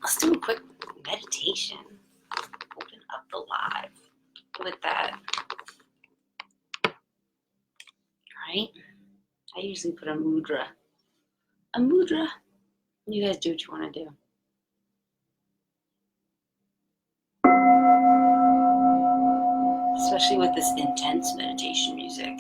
let's do a quick meditation. Open up the live with that. All right. I usually put a mudra. A mudra. You guys do what you want to do. Especially with this intense meditation music.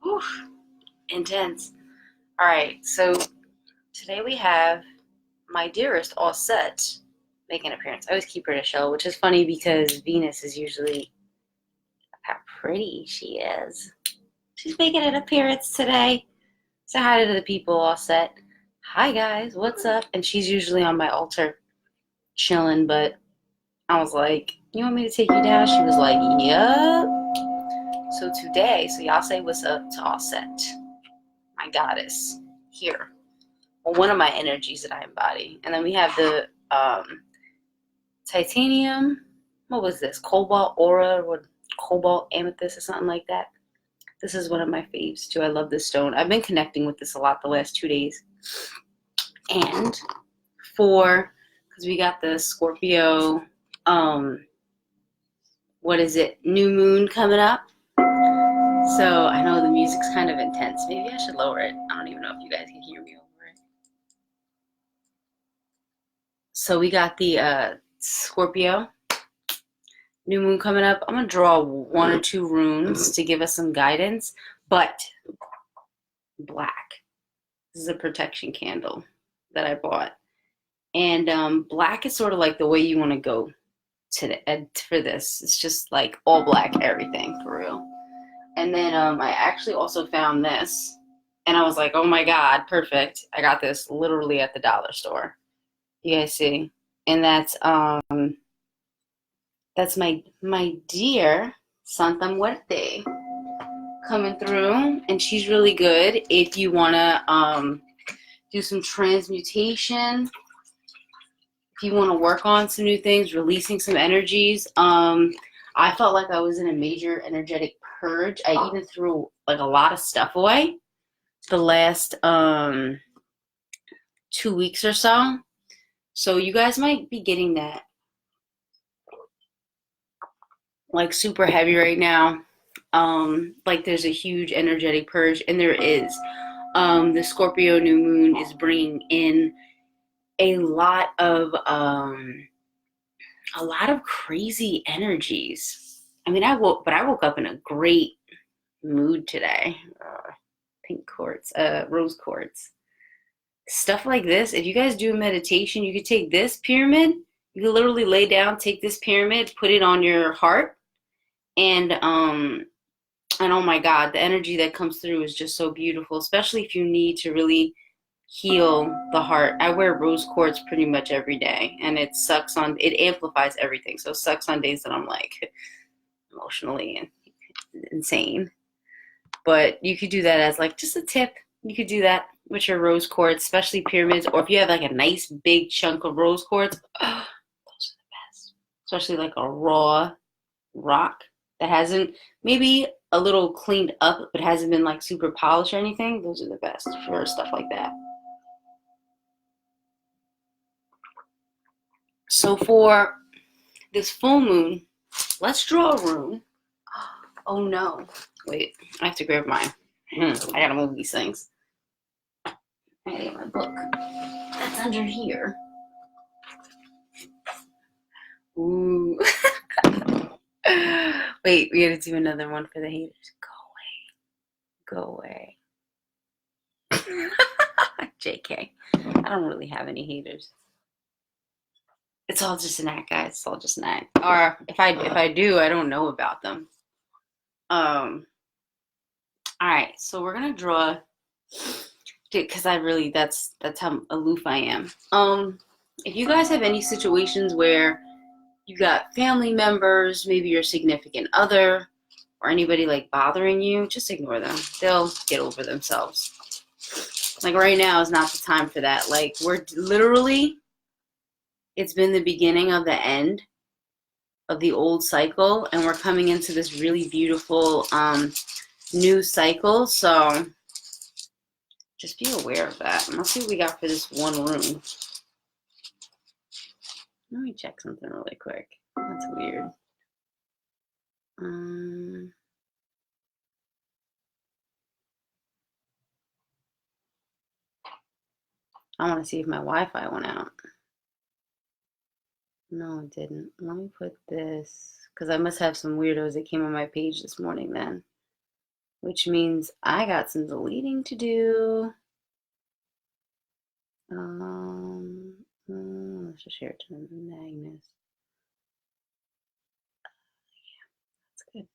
Oof, intense. All right, so today we have my dearest all set make an appearance. I always keep her to show, which is funny because Venus is usually how pretty she is. She's making an appearance today. Say hi to the people all set. Hi guys, what's up? And she's usually on my altar chilling, but I was like, you want me to take you down? She was like, yup. So today, so y'all say what's up to Offset, my goddess here. Well, one of my energies that I embody. And then we have the titanium, what was this? Cobalt aura or cobalt amethyst or something like that. This is one of my faves too. I love this stone. I've been connecting with this a lot the last 2 days. And because we got the Scorpio, what is it? New moon coming up. So I know the music's kind of intense. Maybe I should lower it. I don't even know if you guys can hear me over it. So we got the Scorpio, new moon coming up. I'm going to draw 1 or 2 runes to give us some guidance, but black. This is a protection candle that I bought. And black is sort of like the way you want to go for this. It's just like all black, everything, for real. And then I actually also found this, and I was like, oh my God, perfect. I got this literally at the dollar store. You guys see? And that's my dear Santa Muerte coming through, and she's really good if you want to do some transmutation, if you want to work on some new things, releasing some energies. I felt like I was in a major energetic purge. I even threw like a lot of stuff away the last 2 weeks or so. So you guys might be getting that like super heavy right now. Like there's a huge energetic purge, and there is. The Scorpio new moon is bringing in a lot of crazy energies. I mean, I woke up in a great mood today. Pink quartz, rose quartz, stuff like this. If you guys do a meditation, you could take this pyramid. You can literally lay down, take this pyramid, put it on your heart, and oh my God, the energy that comes through is just so beautiful. Especially if you need to really heal the heart. I wear rose quartz pretty much every day, and it amplifies everything. So it sucks on days that I'm like emotionally insane. But you could do that as like just a tip. You could do that with your rose quartz, especially pyramids, or if you have like a nice big chunk of rose quartz, those are the best. Especially like a raw rock that hasn't, maybe a little cleaned up, but hasn't been like super polished or anything. Those are the best for stuff like that. So for this full moon, let's draw a rune. Oh no. Wait, I have to grab mine. I gotta move these things. I gotta get my book. That's under here. Ooh. Wait, we gotta do another one for the haters. Go away. JK. I don't really have any haters. It's all just an act, guys. It's all just an act. Or if I do, I don't know about them. All right, so we're gonna draw, because that's how aloof I am. If you guys have any situations where you got family members, maybe your significant other, or anybody like bothering you, just ignore them. They'll get over themselves. Like right now is not the time for that. Like we're literally, it's been the beginning of the end of the old cycle, and we're coming into this really beautiful new cycle. So just be aware of that. And let's see what we got for this one room. Let me check something really quick. That's weird. I want to see if my Wi-Fi went out. No, it didn't. Let me put this, because I must have some weirdos that came on my page this morning then, which means I got some deleting to do. Let's just share it to Magnus. Yeah, that's good.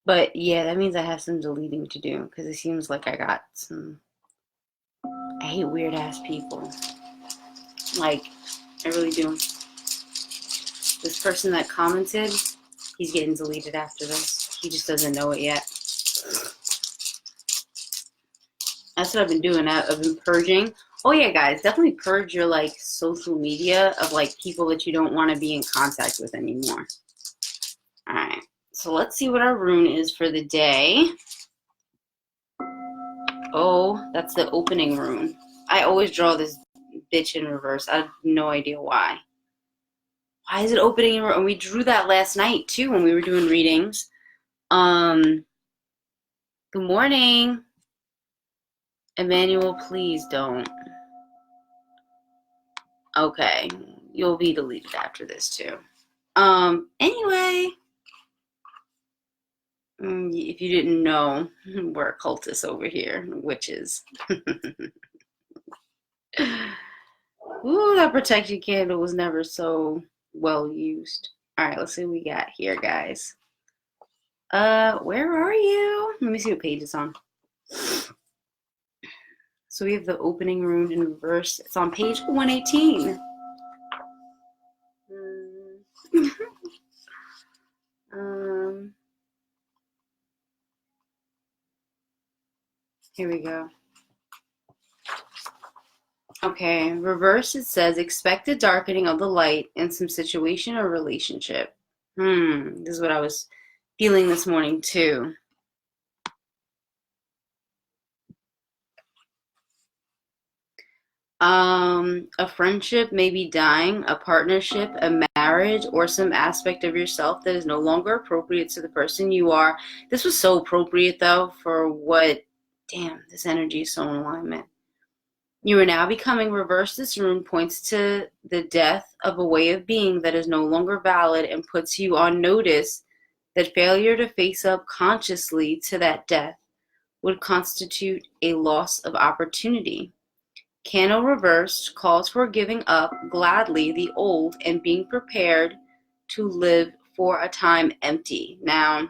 But yeah, that means I have some deleting to do, because it seems like I got some. I hate weird ass people. Like, I really do. This person that commented, he's getting deleted after this. He just doesn't know it yet. That's what I've been doing. I've been purging. Oh yeah, guys, definitely purge your like social media of like people that you don't want to be in contact with anymore. All right, so let's see what our rune is for the day. Oh, that's the opening rune. I always draw this bitch in reverse. I have no idea why. Why is it opening in reverse? And we drew that last night too when we were doing readings. Good morning. Emmanuel, please don't. Okay, you'll be deleted after this too. Anyway, if you didn't know, we're occultists over here, witches. Ooh, that protection candle was never so well used. All right, let's see what we got here, guys. Where are you? Let me see what page it's on. So we have the opening rune in reverse. It's on page 118. Here we go. Okay, reverse, it says, expect a darkening of the light in some situation or relationship. This is what I was feeling this morning too. A friendship may be dying, a partnership, a marriage, or some aspect of yourself that is no longer appropriate to the person you are. This was so appropriate though for what, damn, this energy is so in alignment. You are now becoming reverse. This rune points to the death of a way of being that is no longer valid and puts you on notice that failure to face up consciously to that death would constitute a loss of opportunity. Candle reversed calls for giving up gladly the old and being prepared to live for a time empty. Now,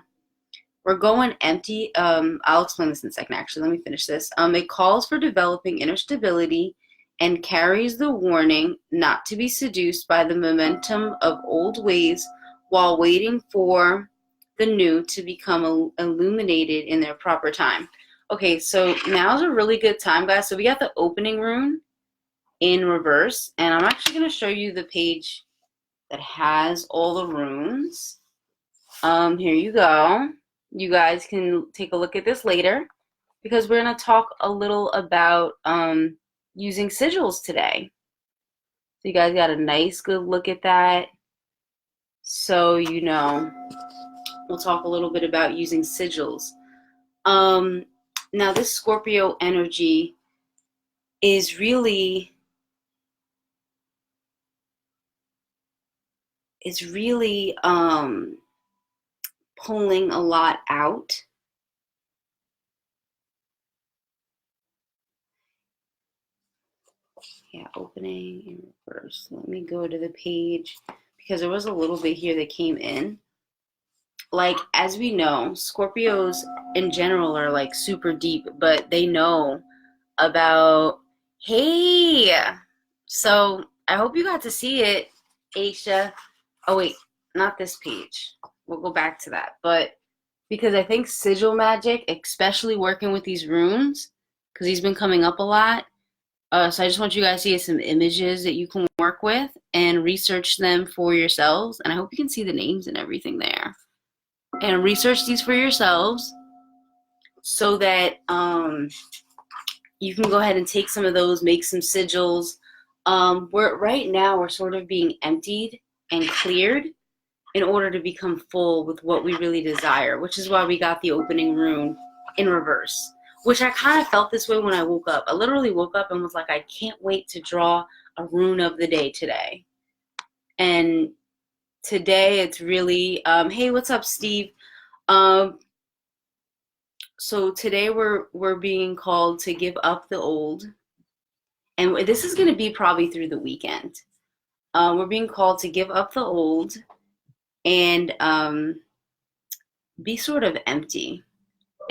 we're going empty. I'll explain this in a second, actually. Let me finish this. It calls for developing inner stability and carries the warning not to be seduced by the momentum of old ways while waiting for the new to become illuminated in their proper time. Okay, so now's a really good time, guys. So we got the opening rune in reverse, and I'm actually going to show you the page that has all the runes. Here you go. You guys can take a look at this later because we're going to talk a little about using sigils today. So you guys got a nice good look at that. So you know, we'll talk a little bit about using sigils. Now this Scorpio energy is really pulling a lot out. Yeah, opening in reverse. Let me go to the page because there was a little bit here that came in. Like, as we know, Scorpios in general are like super deep, but they know about, hey, so I hope you got to see it, Aisha. Oh wait, not this page. We'll go back to that. But because I think sigil magic, especially working with these runes, because he's been coming up a lot. So I just want you guys to get some images that you can work with and research them for yourselves. And I hope you can see the names and everything there. And research these for yourselves so that you can go ahead and take some of those, make some sigils. Right now we're sort of being emptied and cleared in order to become full with what we really desire, which is why we got the opening rune in reverse. Which I kind of felt this way when I woke up. I literally woke up and was like, I can't wait to draw a rune of the day today. And today it's really, hey, what's up, Steve? So today we're being called to give up the old. And this is going to be probably through the weekend. We're being called to give up the old and be sort of empty.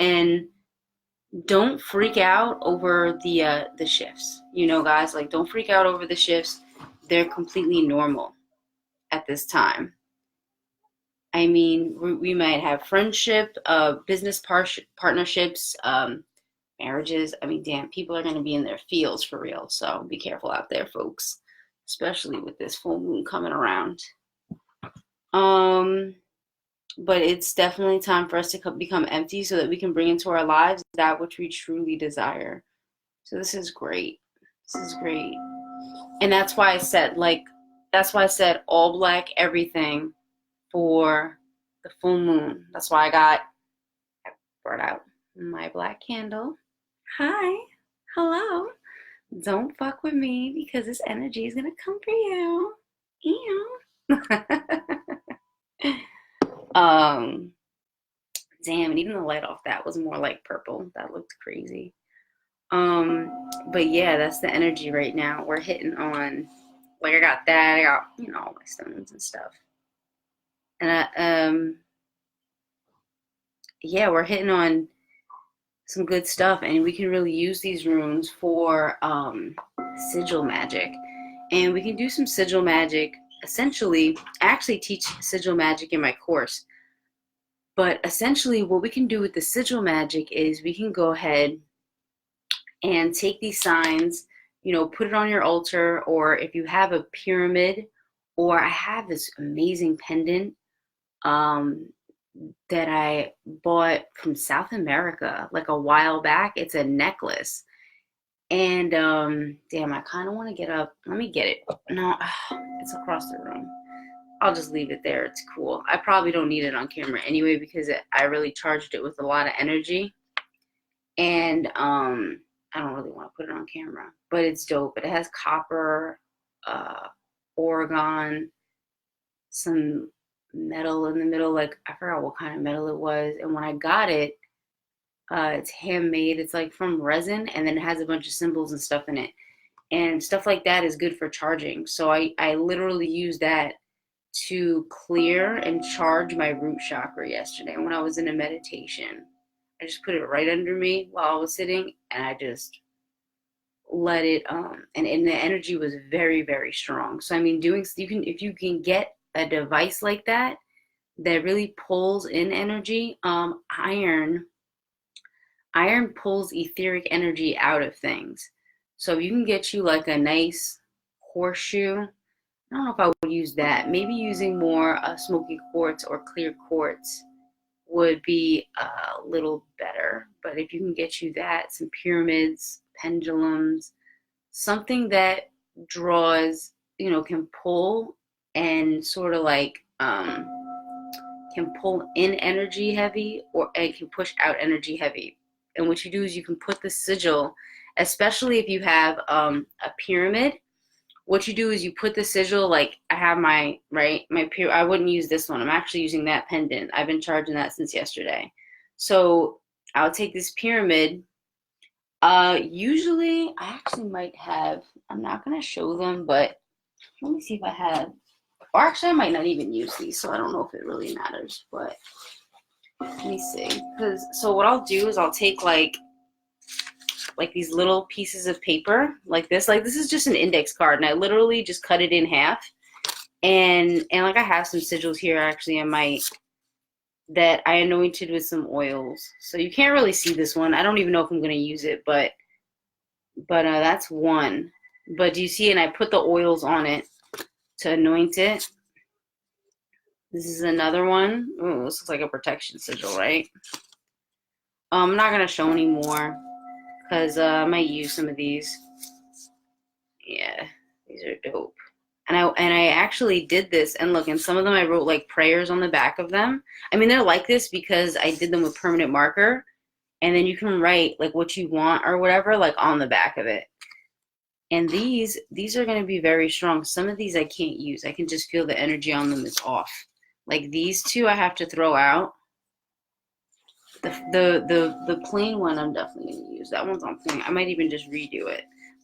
And don't freak out over the shifts. You know, guys, like, don't freak out over the shifts. They're completely normal at this time. I mean, we might have friendship, business partnerships, marriages. I mean, damn, people are going to be in their fields for real. So be careful out there, folks, especially with this full moon coming around. But it's definitely time for us to become empty so that we can bring into our lives that which we truly desire. So this is great. This is great. And that's why I said, all black everything for the full moon. That's why I brought out my black candle. Hi. Hello. Don't fuck with me because this energy is going to come for you. Ew. Damn, and even the light off that was more like purple. That looked crazy. But yeah, that's the energy right now. We're hitting on, like, I got that. I got, all my stones and stuff. And yeah, we're hitting on some good stuff, and we can really use these runes for sigil magic. And we can do some sigil magic. Essentially, I actually teach sigil magic in my course. But essentially, what we can do with the sigil magic is we can go ahead and take these signs, put it on your altar, or if you have a pyramid, or I have this amazing pendant that I bought from South America like a while back. It's a necklace. And damn, I kind of want to get up. Let me get it. No, it's across the room. I'll just leave it there. It's cool. I probably don't need it on camera anyway because I really charged it with a lot of energy. And I don't really want to put it on camera. But it's dope. It has copper, orgone, some metal in the middle. Like, I forgot what kind of metal it was. And when I got it, it's handmade. It's like from resin, and then it has a bunch of symbols and stuff in it. And stuff like that is good for charging. So I literally used that to clear and charge my root chakra yesterday when I was in a meditation. I just put it right under me while I was sitting, and I just let it and the energy was very, very strong. So I mean, if you can get a device like that really pulls in energy, iron pulls etheric energy out of things. So if you can get you like a nice horseshoe, I don't know if I would use that. Maybe using more smoky quartz or clear quartz would be a little better. But if you can get you that, some pyramids, pendulums, something that draws, can pull and sort of like can pull in energy heavy and can push out energy heavy. And what you do is you can put the sigil, especially if you have a pyramid. What you do is you put the sigil, like I have my I wouldn't use this one. I'm actually using that pendant. I've been charging that since yesterday. So I'll take this pyramid. Usually I actually might have, I'm not going to show them, but let me see if I have, or actually I might not even use these, so I don't know if it really matters, but let me see. So what I'll do is I'll take like these little pieces of paper like this. Like, this is just an index card, and I literally just cut it in half. And like, I have some sigils here actually that I anointed with some oils. So you can't really see this one. I don't even know if I'm going to use it, but But that's one. But do you see? And I put the oils on it to anoint it. This is another one. Oh, this looks like a protection sigil, right? I'm not gonna show any more because I might use some of these. Yeah, these are dope. And I actually did this, and look, and some of them I wrote like prayers on the back of them. I mean, they're like this because I did them with permanent marker, and then you can write like what you want or whatever like on the back of it. And these are going to be very strong. Some of these I can't use. I can just feel the energy on them is off. Like these two I have to throw out. The plain one I'm definitely going to use. That one's on point. I might even just redo it.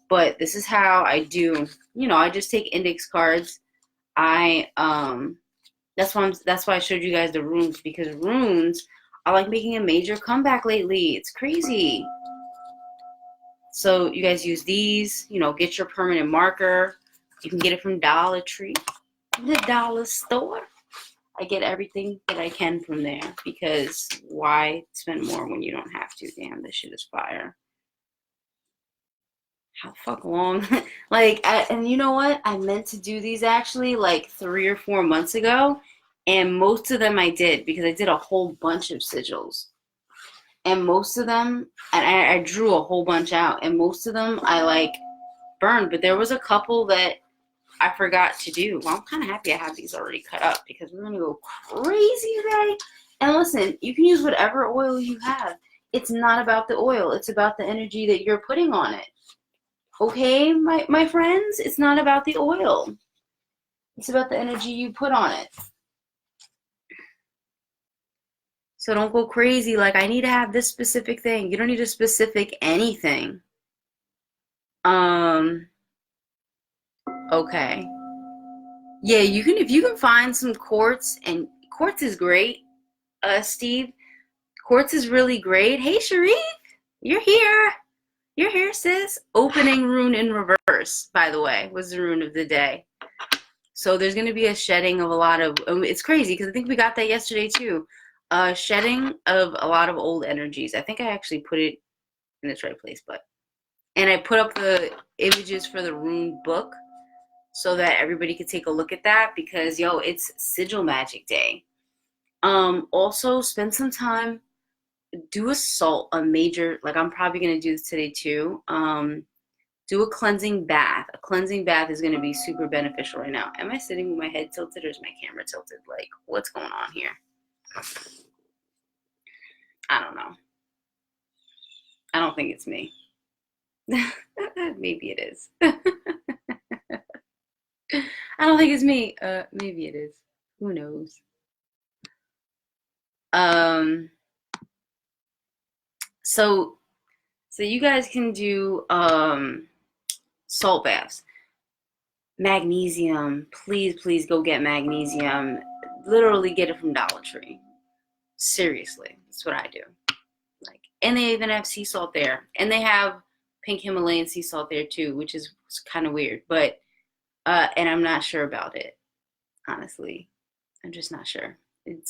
But this is how I do, you know, I just take index cards. That's why I showed you guys the runes, because runes are like making a major comeback lately. It's crazy. So you guys use these, you know, get your permanent marker. You can get it from Dollar Tree, the dollar store. I get everything that I can from there because why spend more when you don't have to? Damn, this shit is fire. How fuck long? Like, and you know what? I meant to do these actually like 3 or 4 months ago, and most of them I did because I did a whole bunch of sigils. And most of them, and I drew a whole bunch out, and most of them I like burned, but there was a couple that I forgot to do. Well, I'm kind of happy I have these already cut up because we're going to go crazy today. And listen, you can use whatever oil you have. It's not about the oil. It's about the energy that you're putting on it. Okay, my friends? It's not about the oil. It's about the energy you put on it. So don't go crazy like I need to have this specific thing. You don't need a specific anything. Okay. Yeah, you can, if you can find some quartz, and quartz is great, Steve. Quartz is really great. Hey, Sharif, you're here. You're here, sis. Opening rune in reverse, by the way, was the rune of the day. So there's going to be a shedding of a lot of, it's crazy because I think we got that yesterday too. Shedding of a lot of old energies. I think I actually put it in its right place, and I put up the images for the rune book so that everybody could take a look at that because, yo, it's Sigil Magic Day. Also, spend some time, do a major, like I'm probably going to do this today too. Do a cleansing bath. A cleansing bath is going to be super beneficial right now. Am I sitting with my head tilted or is my camera tilted? Like, what's going on here? I don't know. I don't think it's me. Maybe it is. I don't think it's me. Maybe it is. Who knows? So you guys can do salt baths. Magnesium. Please go get magnesium. Literally get it from Dollar Tree. Seriously, that's what I do. Like, and they even have sea salt there, and they have pink Himalayan sea salt there too, which is kind of weird. But and I'm not sure about it, honestly. I'm just not sure. It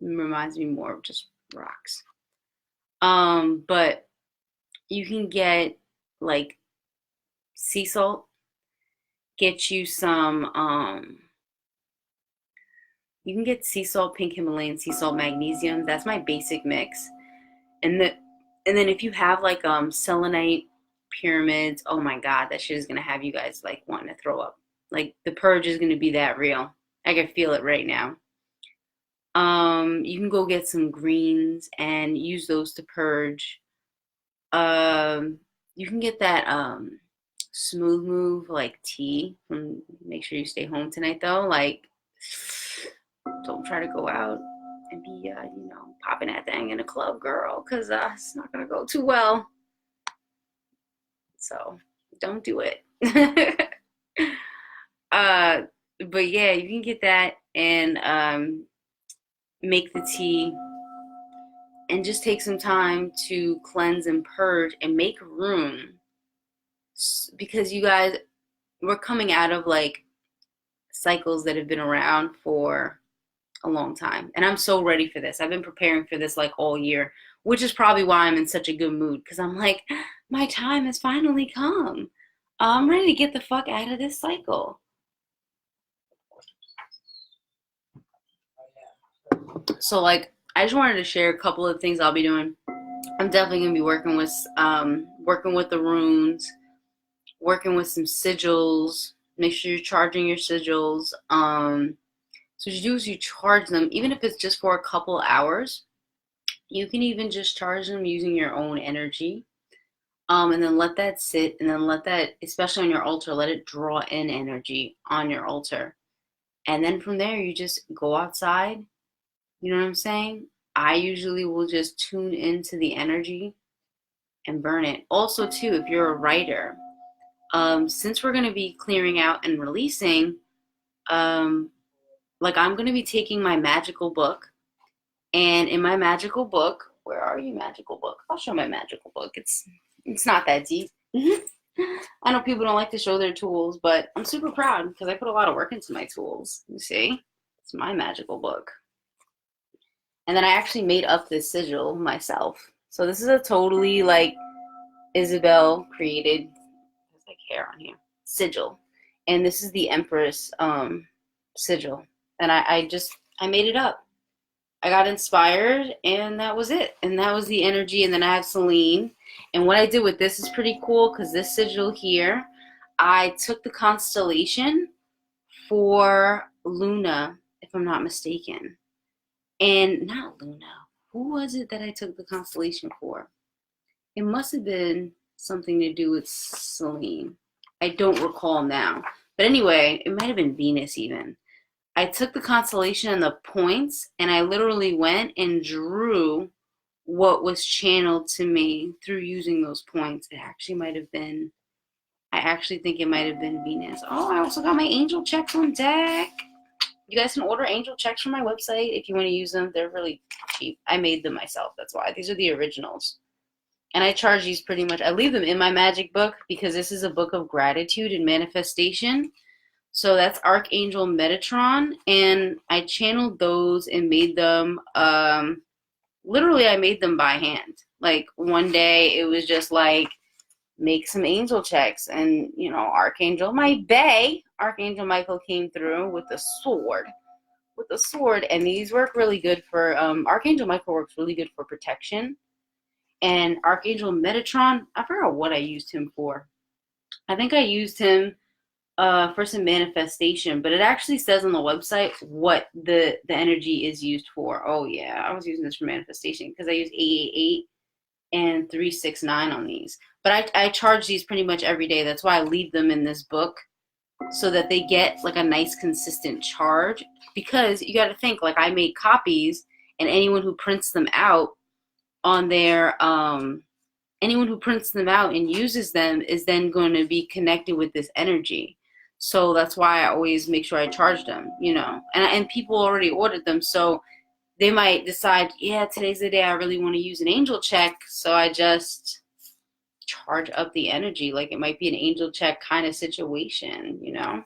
reminds me more of just rocks. But you can get like sea salt. Get you some. You can get sea salt, pink Himalayan sea salt, magnesium. That's my basic mix. And then if you have like selenite pyramids, oh my god, that shit is gonna have you guys like wanting to throw up. Like the purge is gonna be that real. I can feel it right now. You can go get some greens and use those to purge. You can get that smooth move like tea from Make Sure You Stay Home Tonight though. Like, don't try to go out and be popping that thing in a club, girl, because it's not gonna go too well. So don't do it. But yeah, you can get that and make the tea and just take some time to cleanse and purge and make room, because you guys, we're coming out of like cycles that have been around for a long time, and I'm so ready for this. I've been preparing for this like all year, which is probably why I'm in such a good mood, because I'm like, my time has finally come. I'm ready to get the fuck out of this cycle. So like, I just wanted to share a couple of things I'll be doing. I'm definitely gonna be working with the runes, working with some sigils. Make sure you're charging your sigils. So what you do is you charge them, even if it's just for a couple hours. You can even just charge them using your own energy. And then let that sit, and then let that, especially on your altar, let it draw in energy on your altar. And then from there, you just go outside. You know what I'm saying? I usually will just tune into the energy and burn it. Also, too, if you're a writer, since we're going to be clearing out and releasing, like I'm going to be taking my magical book, and in my magical book, where are you, magical book? I'll show my magical book. It's not that deep. I know people don't like to show their tools, but I'm super proud because I put a lot of work into my tools. You see? It's my magical book. And then I actually made up this sigil myself. So this is a totally like Isabel created, there's like hair on here, sigil. And this is the Empress sigil. And I made it up. I got inspired, and that was it. And that was the energy. And then I have Celine. And what I did with this is pretty cool because this sigil here, I took the constellation for Luna, if I'm not mistaken. And not Luna. Who was it that I took the constellation for? It must have been something to do with Celine. I don't recall now. But anyway, it might have been Venus even. I took the constellation and the points, and I literally went and drew what was channeled to me through using those points. It actually might have been, I actually think it might have been Venus. Oh, I also got my angel checks on deck. You guys can order angel checks from my website if you want to use them. They're really cheap. I made them myself. That's why. These are the originals. And I charge these pretty much. I leave them in my magic book because this is a book of gratitude and manifestation. So that's Archangel Metatron, and I channeled those and made them, literally I made them by hand. Like one day it was just like, make some angel checks, and you know, Archangel Michael came through with a sword. And these work really good for, Archangel Michael works really good for protection. And Archangel Metatron, I forgot what I used him for. I think I used him for some manifestation, but it actually says on the website what the energy is used for. Oh yeah, I was using this for manifestation because I use 888 and 369 on these. But I charge these pretty much every day. That's why I leave them in this book so that they get like a nice consistent charge. Because you got to think, like I make copies, and anyone who prints them out on their anyone who prints them out and uses them is then going to be connected with this energy. So that's why I always make sure I charge them, you know. And people already ordered them, so they might decide, yeah, today's the day I really want to use an angel check, so I just charge up the energy. Like it might be an angel check kind of situation, you know.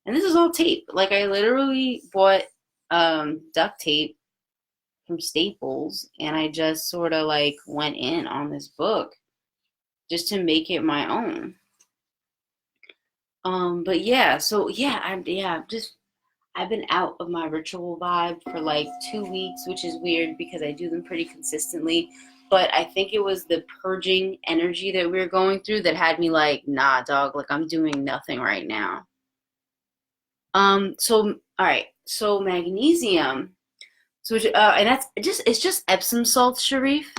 And this is all tape. Like I literally bought duct tape from Staples, and I just sort of like went in on this book just to make it my own. But yeah, so yeah, I've been out of my ritual vibe for like 2 weeks, which is weird because I do them pretty consistently. But I think it was the purging energy that we were going through that had me like, nah, dog, like I'm doing nothing right now. So all right, so magnesium, so and it's just Epsom salt, Sharif.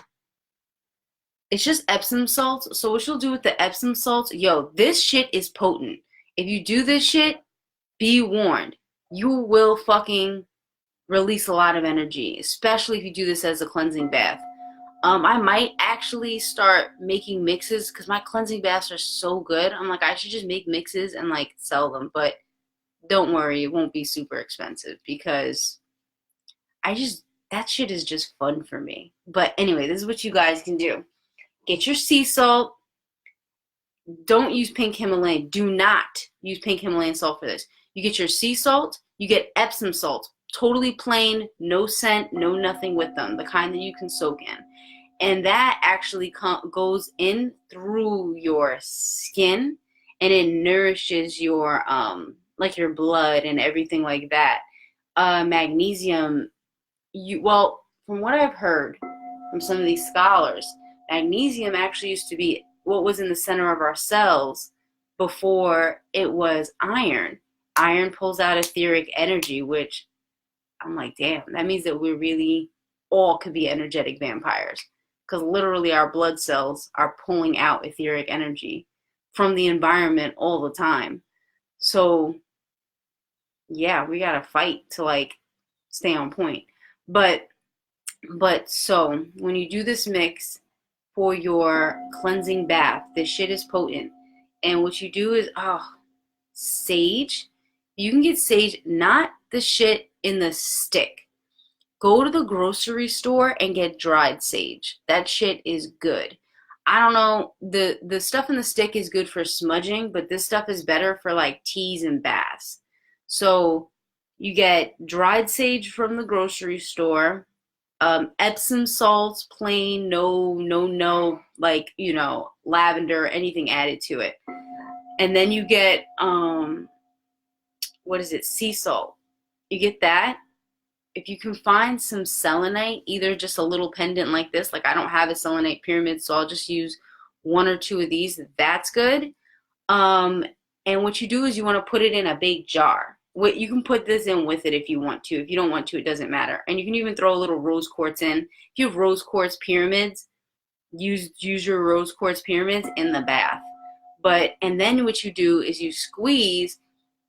It's just Epsom salt. So what you'll do with the Epsom salt, yo, this shit is potent. If you do this shit, be warned. You will fucking release a lot of energy, especially if you do this as a cleansing bath. I might actually start making mixes because my cleansing baths are so good. I'm like, I should just make mixes and like sell them. But don't worry, it won't be super expensive because that shit is just fun for me. But anyway, this is what you guys can do. Get your sea salt. Don't use pink Himalayan. Do not use pink Himalayan salt for this. You get your sea salt. You get Epsom salt. Totally plain, no scent, no nothing with them. The kind that you can soak in. and that actually goes in through your skin, and it nourishes your like your blood and everything like that. Magnesium, well, from what I've heard from some of these scholars, magnesium actually used to be what was in the center of our cells before it was iron. Iron pulls out etheric energy, which I'm like, damn, that means that we really all could be energetic vampires. Because literally our blood cells are pulling out etheric energy from the environment all the time. So yeah, we gotta fight to like stay on point. But so when you do this mix for your cleansing bath, this shit is potent. And what you do is sage. You can get sage, not the shit in the stick. Go to the grocery store and get dried sage. That shit is good. I don't know, the stuff in the stick is good for smudging, but this stuff is better for like teas and baths. So you get dried sage from the grocery store, Epsom salts, plain, no, like, you know, lavender, anything added to it. And then you get, what is it, sea salt. You get that. If you can find some selenite, either just a little pendant like this, like I don't have a selenite pyramid, so I'll just use one or two of these. That's good. And what you do is you want to put it in a big jar. You can put this in with it if you want to. If you don't want to, it doesn't matter. And you can even throw a little rose quartz in. If you have rose quartz pyramids, use your rose quartz pyramids in the bath. And then what you do is you squeeze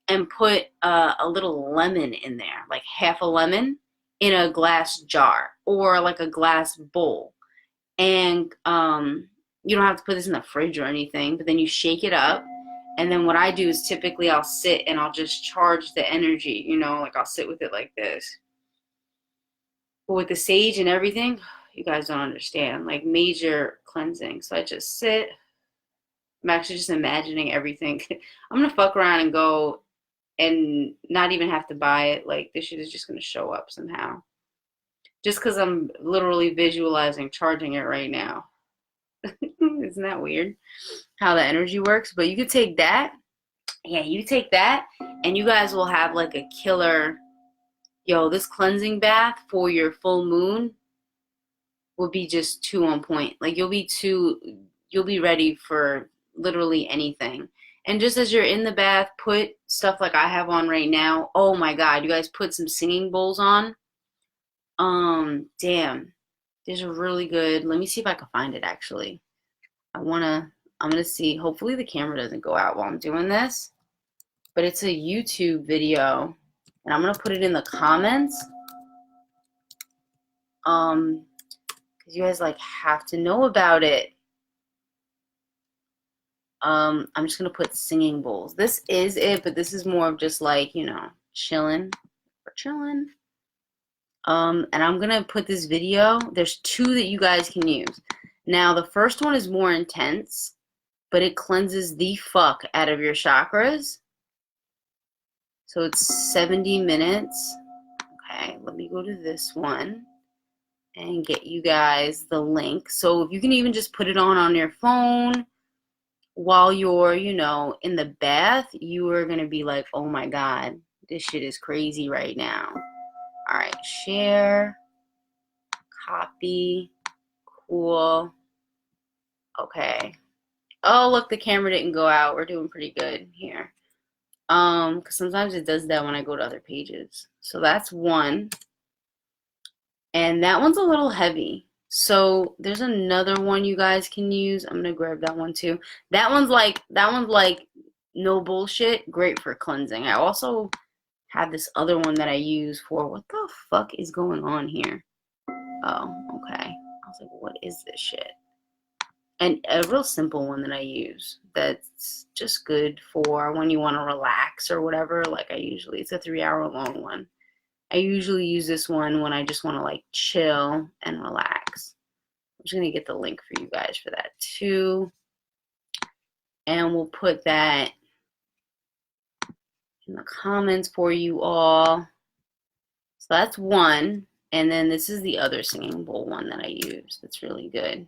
and put a little lemon in there, like half a lemon in a glass jar or like a glass bowl. And you don't have to put this in the fridge or anything, but then you shake it up. And then what I do is typically I'll sit and I'll just charge the energy, you know, like I'll sit with it like this. But with the sage and everything, you guys don't understand, like major cleansing. So I just sit. I'm actually just imagining everything. I'm going to fuck around and go and not even have to buy it. Like this shit is just going to show up somehow. Just because I'm literally visualizing charging it right now. Isn't that weird how the energy works? But you could take that. Yeah, you take that and you guys will have like a killer. Yo, this cleansing bath for your full moon will be just too on point. Like you'll be ready for literally anything. And just as you're in the bath, put stuff like I have on right now. Oh my God, you guys put some singing bowls on. Damn. There's a really good, let me see if I can find it actually. I'm gonna see, hopefully the camera doesn't go out while I'm doing this. But it's a YouTube video. And I'm gonna put it in the comments. Because you guys like have to know about it. I'm just gonna put singing bowls. This is it, but this is more of just like, you know, chilling. We're chilling. And I'm gonna put this video. There's two that you guys can use. Now the first one is more intense, but it cleanses the fuck out of your chakras. So it's 70 minutes. Okay, let me go to this one and get you guys the link. So if you can even just put it on your phone while you're, you know, in the bath, you are going to be like, oh my God, this shit is crazy right now. All right, share, copy, cool. Okay. Oh, look, the camera didn't go out. We're doing pretty good here. Because sometimes it does that when I go to other pages. So that's one. And that one's a little heavy. So there's another one you guys can use. I'm gonna grab that one too. That one's like no bullshit, great for cleansing. I also have this other one that I use for, what the fuck is going on here? Oh, okay. I was like, what is this shit? And a real simple one that I use that's just good for when you want to relax or whatever. Like it's a 3-hour long one. I usually use this one when I just want to like chill and relax. I'm just going to get the link for you guys for that too. And we'll put that in the comments for you all. So that's one. And then this is the other singing bowl one that I use. That's really good.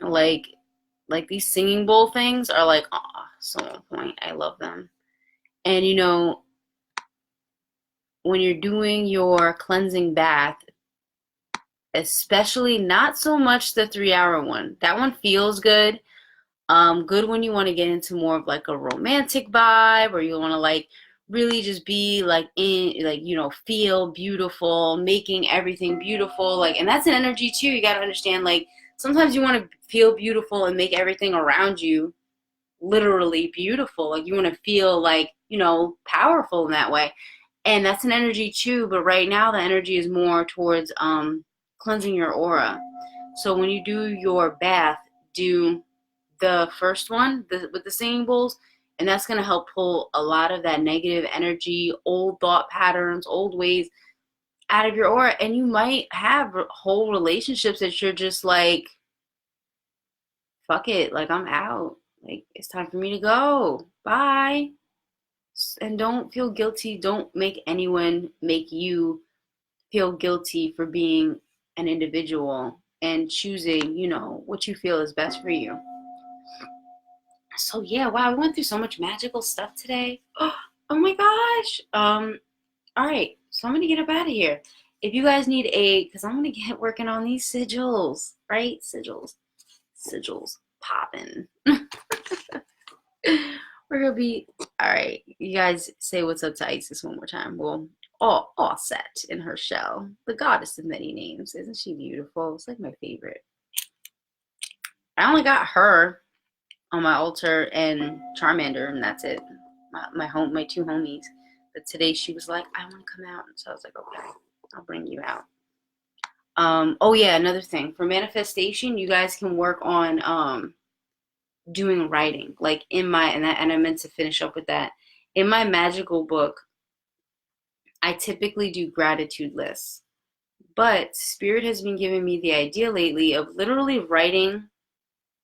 Like these singing bowl things are like, so on point. I love them. And you know, when you're doing your cleansing bath, especially not so much the 3 hour one. That one feels good. Good when you want to get into more of like a romantic vibe, or you want to like really just be like in, like, you know, feel beautiful, making everything beautiful. Like, and that's an energy too. You got to understand, like, sometimes you want to feel beautiful and make everything around you literally beautiful. Like, you want to feel like, you know, powerful in that way. And that's an energy too. But right now the energy is more towards cleansing your aura. So when you do your bath, do the first one with the singing bowls, and that's going to help pull a lot of that negative energy, old thought patterns, old ways out of your aura. And you might have whole relationships that you're just like, fuck it, like, I'm out, like, it's time for me to go, bye. And don't feel guilty. Don't make anyone make you feel guilty for being an individual and choosing, you know, what you feel is best for you. So yeah, wow, we went through so much magical stuff today. Oh my gosh. All right, so I'm gonna get up out of here. If you guys need because I'm gonna get working on these sigils, right? Sigils popping. We're gonna be all right. You guys say what's up to Isis one more time. Well, all set in her shell, the goddess of many names. Isn't she beautiful? It's like my favorite. I only got her on my altar and Charmander, and that's it. My two homies. But today she was like, I want to come out, so I was like, okay, I'll bring you out. Oh yeah, another thing for manifestation, you guys can work on doing writing. Like in my and I meant to finish up with that. In my magical book, I typically do gratitude lists. But Spirit has been giving me the idea lately of literally writing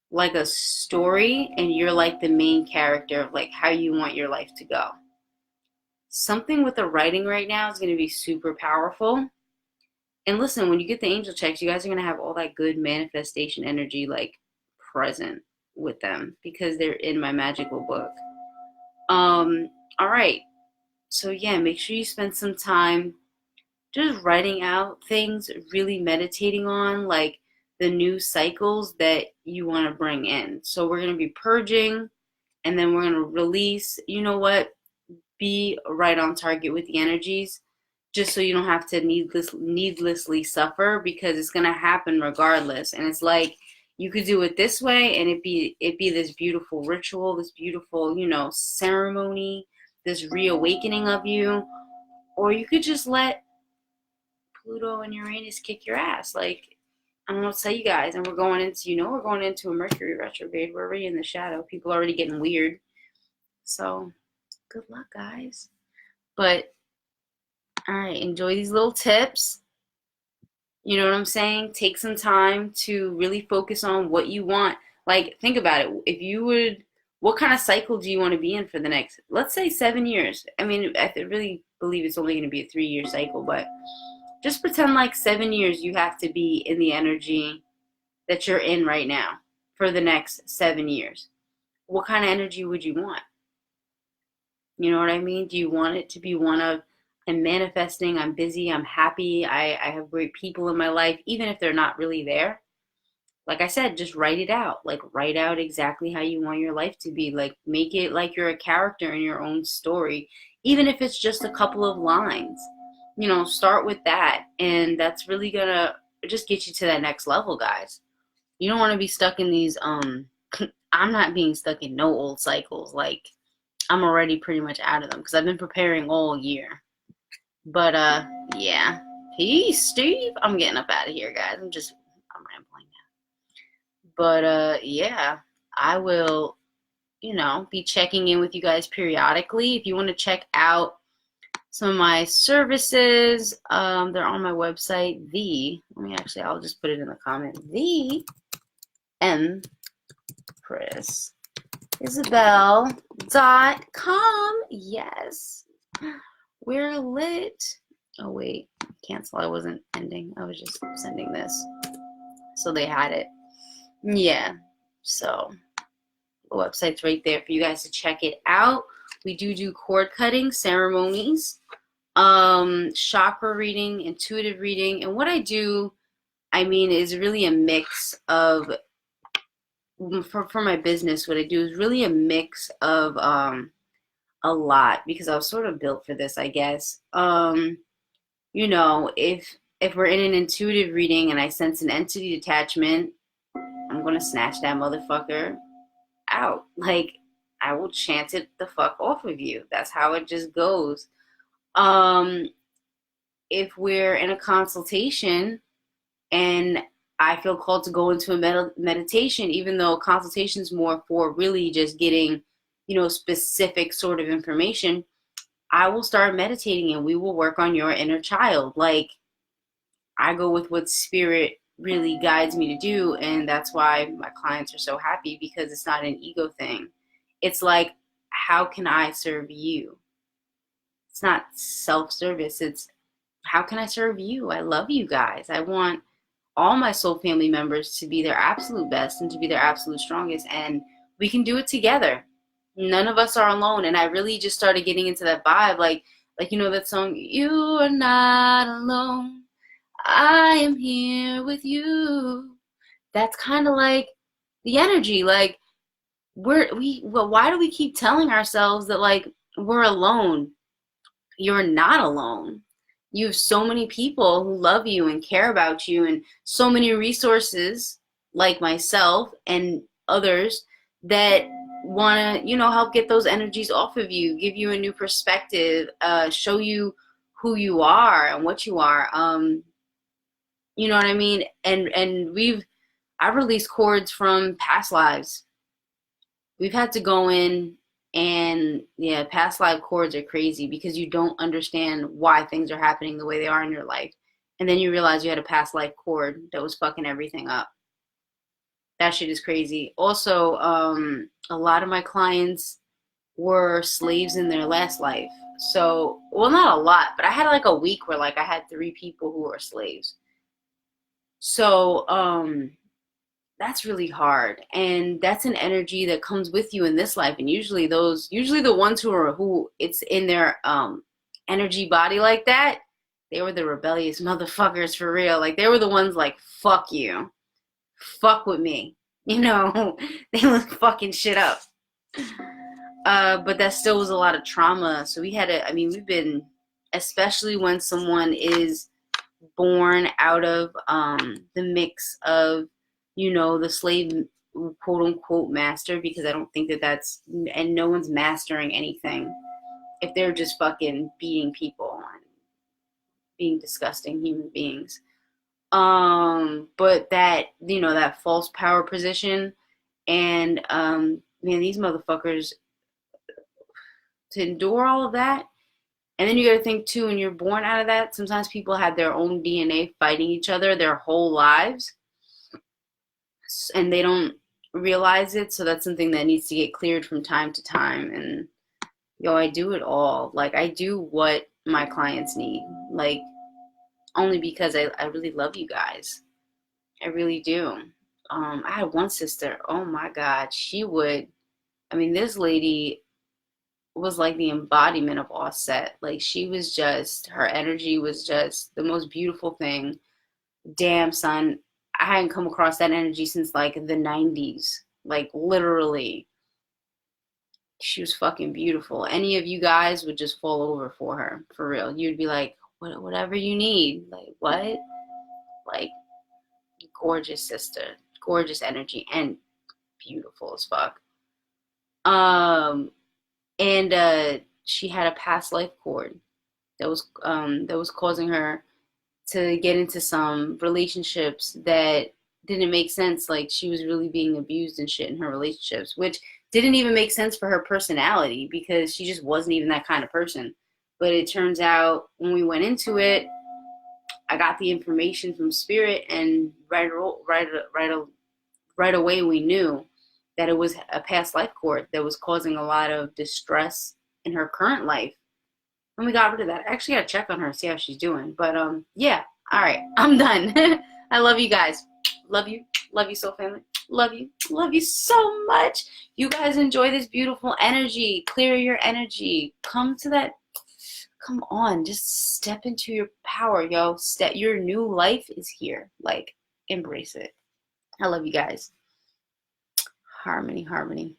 like a story, and you're like the main character of like how you want your life to go. Something with the writing right now is going to be super powerful. And listen, when you get the angel checks, you guys are going to have all that good manifestation energy like present with them because they're in my magical book. All right. So yeah, make sure you spend some time just writing out things, really meditating on like the new cycles that you want to bring in. So we're going to be purging, and then we're going to release. You know what? Be right on target with the energies, just so you don't have to needlessly suffer, because it's going to happen regardless. And it's like you could do it this way and it be this beautiful ritual, this beautiful, you know, ceremony, this reawakening of you. Or you could just let Pluto and Uranus kick your ass. Like, I don't know what to tell you guys. And we're going into a Mercury retrograde. We're already in the shadow. People are already getting weird. So good luck, guys. But all right, enjoy these little tips. You know what I'm saying? Take some time to really focus on what you want. Like, think about it. If you would, what kind of cycle do you want to be in for the next, let's say, 7 years? I mean, I really believe it's only going to be a 3-year cycle, but just pretend like 7 years you have to be in the energy that you're in right now for the next 7 years. What kind of energy would you want? You know what I mean? Do you want it to be one of, I'm manifesting, I'm busy, I'm happy, I have great people in my life, even if they're not really there? Like I said, just write it out. Like, write out exactly how you want your life to be. Like, make it like you're a character in your own story, even if it's just a couple of lines. You know, start with that, and that's really gonna just get you to that next level, guys. You don't want to be stuck in these I'm not being stuck in no old cycles. Like, I'm already pretty much out of them because I've been preparing all year. But yeah. Peace, Steve. I'm getting up out of here, guys. I'm rambling now. But yeah, I will, you know, be checking in with you guys periodically. If you want to check out some of my services, they're on my website. I'll just put it in the comment. The EmpressisabelMontero.com. Yes, we're lit. Oh wait, cancel. I wasn't ending. I was just sending this. So they had it. Yeah. So the website's right there for you guys to check it out. We do cord cutting ceremonies, chakra reading, intuitive reading, and what I do, I mean, is really a mix of for my business. What I do is really a mix of a lot because I was sort of built for this, I guess. You know, if we're in an intuitive reading and I sense an entity detachment, I'm gonna snatch that motherfucker out. Like, I will chant it the fuck off of you. That's how it just goes. Um, if we're in a consultation and I feel called to go into a meditation, even though consultation is more for really just getting, you know, specific sort of information, I will start meditating and we will work on your inner child. Like, I go with what spirit really guides me to do, and that's why my clients are so happy because it's not an ego thing. It's like, how can I serve you? It's not self-service. It's how can I serve you? I love you guys. I want all my soul family members to be their absolute best and to be their absolute strongest, and we can do it together. None of us are alone, and I really just started getting into that vibe, like you know that song, "You are not alone. I am here with you." That's kind of like the energy. Like well, why do we keep telling ourselves that like we're alone? You're not alone. You have so many people who love you and care about you, and so many resources like myself and others that want to, you know, help get those energies off of you, give you a new perspective, show you who you are and what you are. You know what I mean? And I've released cords from past lives. We've had to go in and yeah, past life cords are crazy because you don't understand why things are happening the way they are in your life. And then you realize you had a past life cord that was fucking everything up. That shit is crazy. Also, a lot of my clients were slaves in their last life. So, well, not a lot, but I had like a week where like I had 3 people who were slaves. So, that's really hard, and that's an energy that comes with you in this life, and usually the ones who it's in their energy body like that, they were the rebellious motherfuckers for real. Like, they were the ones like, fuck you, fuck with me, you know. They was fucking shit up. But that still was a lot of trauma, so we had to, I mean, we've been, especially when someone is born out of the mix of, you know, the slave quote unquote master, because I don't think that that's, and no one's mastering anything if they're just fucking beating people and being disgusting human beings. But that, you know, that false power position, and man, these motherfuckers, to endure all of that. And then you got to think too, when you're born out of that, sometimes people had their own DNA fighting each other their whole lives, and they don't realize it. So that's something that needs to get cleared from time to time. And yo, I do it all. Like, I do what my clients need, like, only because I really love you guys. I really do. I had one sister, oh my God, she would, I mean, this lady was like the embodiment of offset. Like, she was just, her energy was just the most beautiful thing. Damn, son, I hadn't come across that energy since like the 90s. Like, literally, she was fucking beautiful. Any of you guys would just fall over for her, for real. You'd be like, whatever you need. Like, what? Like, gorgeous sister, gorgeous energy, and beautiful as fuck. And she had a past life cord that was causing her to get into some relationships that didn't make sense. Like, she was really being abused and shit in her relationships, which didn't even make sense for her personality because she just wasn't even that kind of person. But it turns out when we went into it, I got the information from spirit, and right away we knew that it was a past life cord that was causing a lot of distress in her current life. And we got rid of that. I actually gotta check on her, see how she's doing. But yeah. All right, I'm done. I love you guys. Love you. Love you, soul family. Love you. Love you so much. You guys enjoy this beautiful energy. Clear your energy. Come to that. Come on, just step into your power, yo. Your new life is here. Like, embrace it. I love you guys. Harmony, harmony.